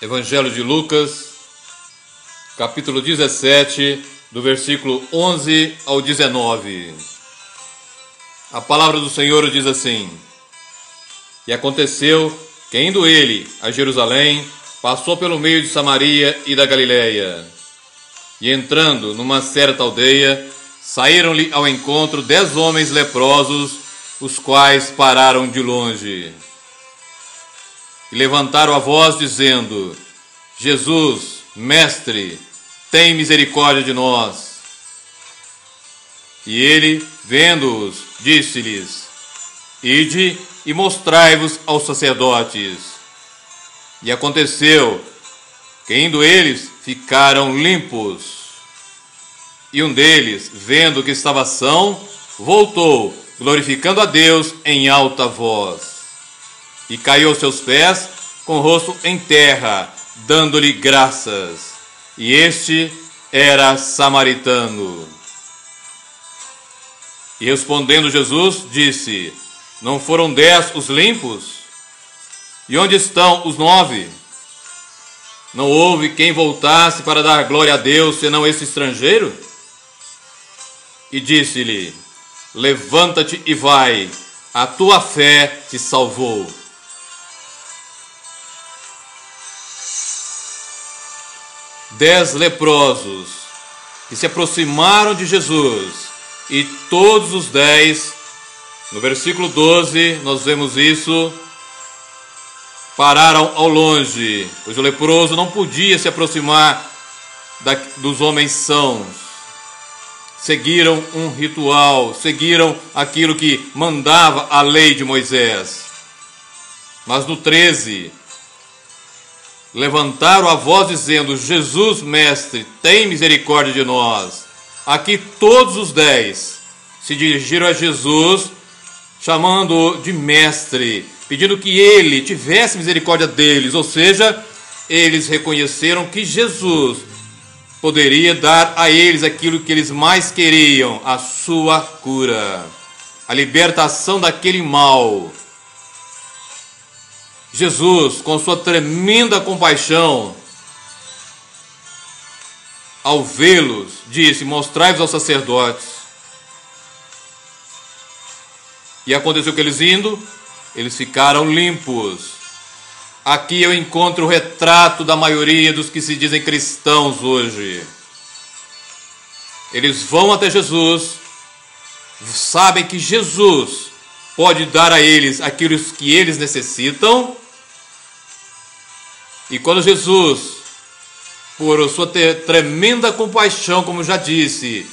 Evangelho de Lucas, capítulo 17, do versículo 11 ao 19. A palavra do Senhor diz assim: E aconteceu que, indo ele a Jerusalém, passou pelo meio de Samaria e da Galileia. E entrando numa certa aldeia, saíram-lhe ao encontro 10 homens leprosos, os quais pararam de longe. E levantaram a voz, dizendo: Jesus, Mestre, tem misericórdia de nós. E ele, vendo-os, disse-lhes: Ide e mostrai-vos aos sacerdotes. E aconteceu que, indo eles, ficaram limpos. E um deles, vendo que estava são, voltou, glorificando a Deus em alta voz. E caiu aos seus pés, com o rosto em terra, dando-lhe graças. E este era samaritano. E respondendo Jesus, disse: Não foram 10 os limpos? E onde estão os 9? Não houve quem voltasse para dar glória a Deus, senão esse estrangeiro? E disse-lhe: Levanta-te e vai, a tua fé te salvou. Dez leprosos que se aproximaram de Jesus, e todos os 10, no versículo 12, nós vemos isso, pararam ao longe, pois o leproso não podia se aproximar dos homens sãos. Seguiram um ritual, seguiram aquilo que mandava a lei de Moisés. Mas no 13, levantaram a voz dizendo: Jesus, Mestre, tem misericórdia de nós. Aqui todos os 10 se dirigiram a Jesus, chamando-o de Mestre, pedindo que ele tivesse misericórdia deles, ou seja, eles reconheceram que Jesus poderia dar a eles aquilo que eles mais queriam, a sua cura, a libertação daquele mal. Jesus, com sua tremenda compaixão, ao vê-los, disse: Mostrai-vos aos sacerdotes. E aconteceu que eles ficaram limpos. Aqui eu encontro o retrato da maioria dos que se dizem cristãos hoje. Eles vão até Jesus, sabem que Jesus pode dar a eles aquilo que eles necessitam, e quando Jesus, por sua tremenda compaixão, como já disse,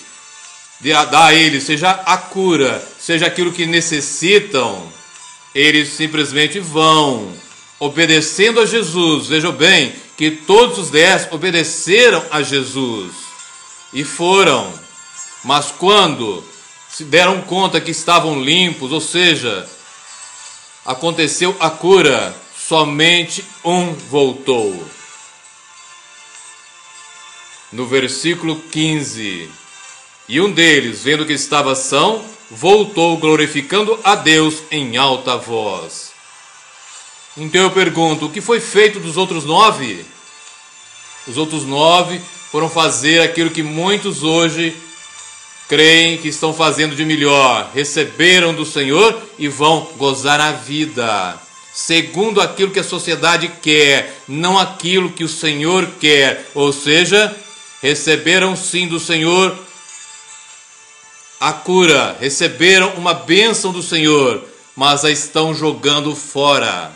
dá a eles, seja a cura, seja aquilo que necessitam, eles simplesmente vão, obedecendo a Jesus. Vejam bem que todos os 10 obedeceram a Jesus e foram, mas quando se deram conta que estavam limpos, ou seja, aconteceu a cura, somente um voltou. No versículo 15, e um deles, vendo que estava são, voltou, glorificando a Deus em alta voz. Então eu pergunto: o que foi feito dos outros 9? Os outros 9 foram fazer aquilo que muitos hoje creem que estão fazendo de melhor. Receberam do Senhor e vão gozar a vida, segundo aquilo que a sociedade quer, não aquilo que o Senhor quer. Ou seja, receberam sim do Senhor a cura, receberam uma bênção do Senhor, mas a estão jogando fora.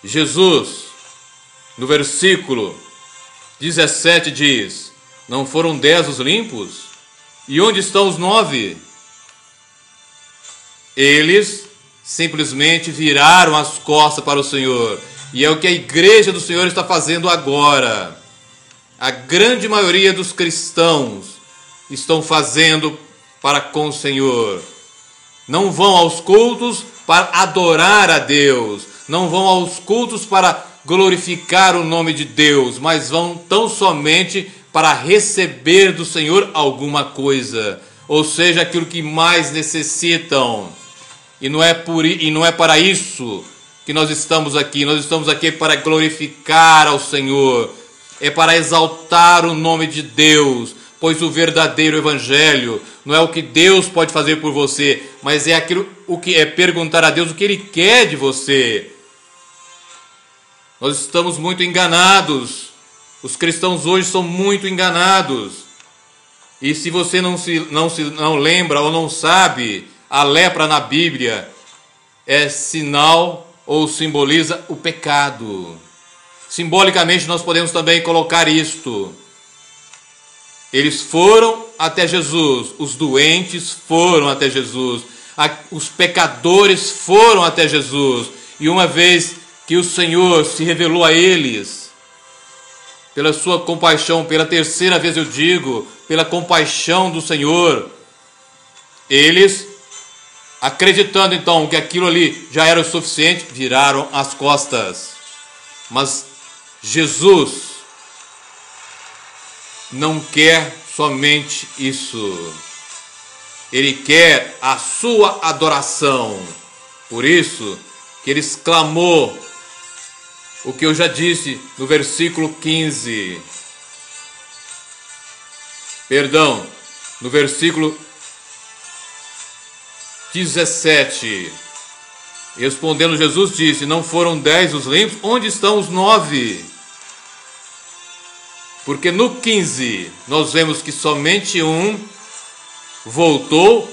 Jesus, no versículo 17 diz: Não foram 10 os limpos? E onde estão os 9? Eles simplesmente viraram as costas para o Senhor. E é o que a igreja do Senhor está fazendo agora. A grande maioria dos cristãos estão fazendo para com o Senhor. Não vão aos cultos para adorar a Deus, não vão aos cultos para glorificar o nome de Deus, mas vão tão somente para receber do Senhor alguma coisa, ou seja, aquilo que mais necessitam. E não é para isso que nós estamos aqui. Nós estamos aqui para glorificar ao Senhor, é para exaltar o nome de Deus, pois o verdadeiro evangelho não é o que Deus pode fazer por você, mas é aquilo, o que é perguntar a Deus o que Ele quer de você. Nós estamos muito enganados. Os cristãos hoje são muito enganados. E se você não lembra ou não sabe, a lepra na Bíblia é sinal ou simboliza o pecado. Simbolicamente nós podemos também colocar isto. Eles foram até Jesus, os doentes foram até Jesus, os pecadores foram até Jesus. E uma vez que o Senhor se revelou a eles, pela sua compaixão, pela terceira vez eu digo, pela compaixão do Senhor, eles, acreditando então que aquilo ali já era o suficiente, viraram as costas. Mas Jesus não quer somente isso. Ele quer a sua adoração. Por isso que ele exclamou o que eu já disse no versículo 15. Perdão, no versículo 17. Respondendo Jesus disse: não foram 10 os limpos? Onde estão os 9? Porque no 15 nós vemos que somente um voltou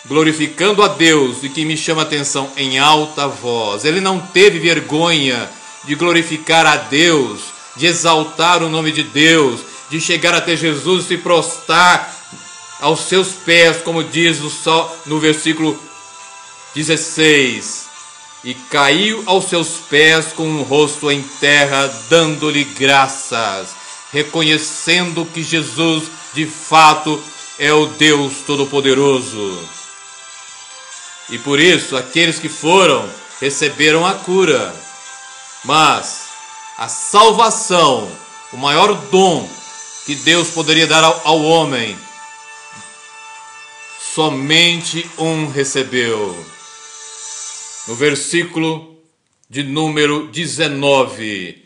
glorificando a Deus, e que me chama a atenção, em alta voz. Ele não teve vergonha de glorificar a Deus, de exaltar o nome de Deus, de chegar até Jesus e se prostrar aos seus pés, como diz no versículo 16. E caiu aos seus pés com o rosto em terra, dando-lhe graças, reconhecendo que Jesus de fato é o Deus Todo-Poderoso. E por isso aqueles que foram receberam a cura. Mas a salvação, o maior dom que Deus poderia dar ao homem, somente um recebeu. No versículo de número 19,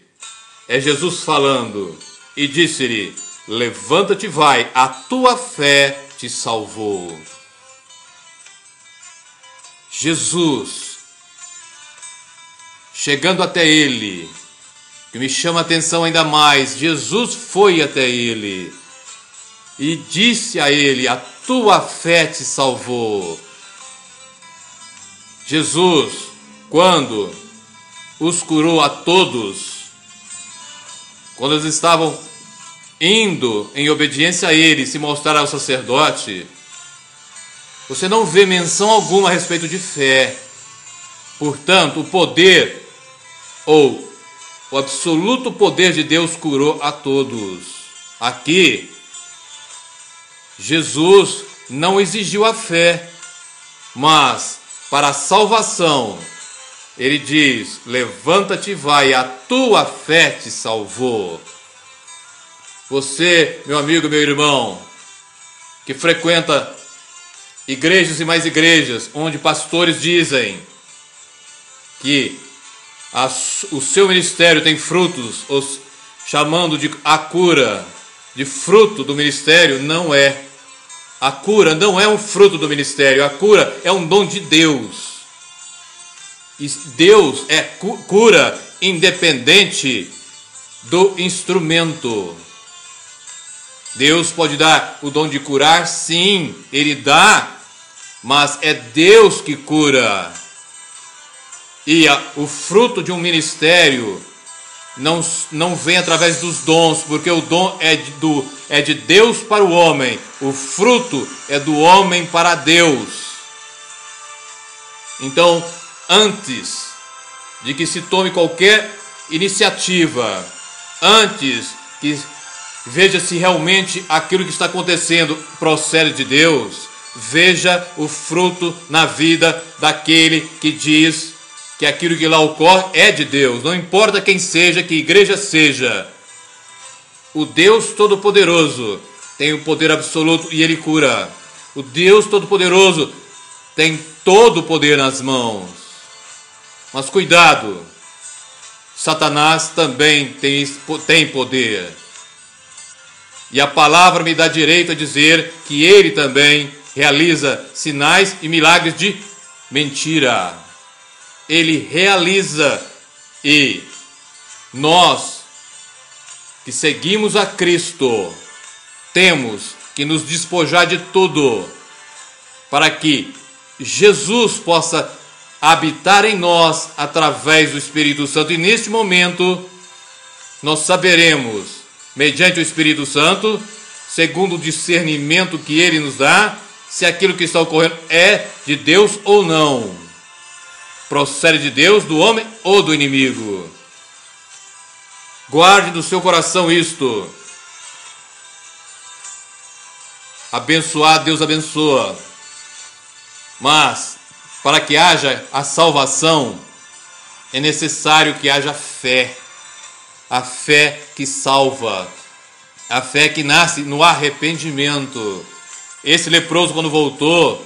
é Jesus falando: e disse-lhe: levanta-te e vai, a tua fé te salvou. Jesus, chegando até ele, que me chama a atenção ainda mais, Jesus foi até ele e disse a ele: a tua fé te salvou. Jesus, quando os curou a todos, quando eles estavam indo em obediência a ele se mostrar ao sacerdote, você não vê menção alguma a respeito de fé. Portanto, o poder, ou o absoluto poder de Deus curou a todos. Aqui, Jesus não exigiu a fé, mas para a salvação, ele diz: levanta-te e vai, a tua fé te salvou. Você, meu amigo, meu irmão, que frequenta igrejas e mais igrejas, onde pastores dizem que o seu ministério tem frutos, os chamando de a cura de fruto do ministério, não é. A cura não é um fruto do ministério, a cura é um dom de Deus. E Deus é cura independente do instrumento. Deus pode dar o dom de curar, sim, Ele dá, mas é Deus que cura. E o fruto de um ministério não vem através dos dons, porque o dom é de Deus para o homem, o fruto é do homem para Deus. Então, antes de que se tome qualquer iniciativa, antes que veja se realmente aquilo que está acontecendo procede de Deus, veja o fruto na vida daquele que diz que aquilo que lá ocorre é de Deus. Não importa quem seja, que igreja seja, o Deus Todo-Poderoso tem o poder absoluto e Ele cura. O Deus Todo-Poderoso tem todo o poder nas mãos. Mas cuidado, Satanás também tem poder. E a palavra me dá direito a dizer que ele também realiza sinais e milagres de mentira. Ele realiza, e nós que seguimos a Cristo temos que nos despojar de tudo para que Jesus possa habitar em nós através do Espírito Santo. E neste momento nós saberemos, mediante o Espírito Santo, segundo o discernimento que ele nos dá, se aquilo que está ocorrendo é de Deus ou não. Procede de Deus, do homem ou do inimigo. Guarde no seu coração isto. Abençoar, Deus abençoa. Mas, para que haja a salvação, é necessário que haja fé. A fé que salva. A fé que nasce no arrependimento. Esse leproso, quando voltou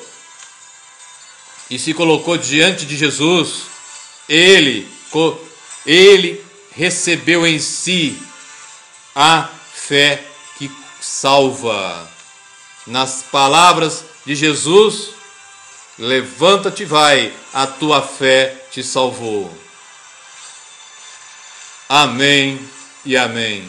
e se colocou diante de Jesus, ele recebeu em si a fé que salva. Nas palavras de Jesus, levanta-te e vai, a tua fé te salvou. Amém e amém.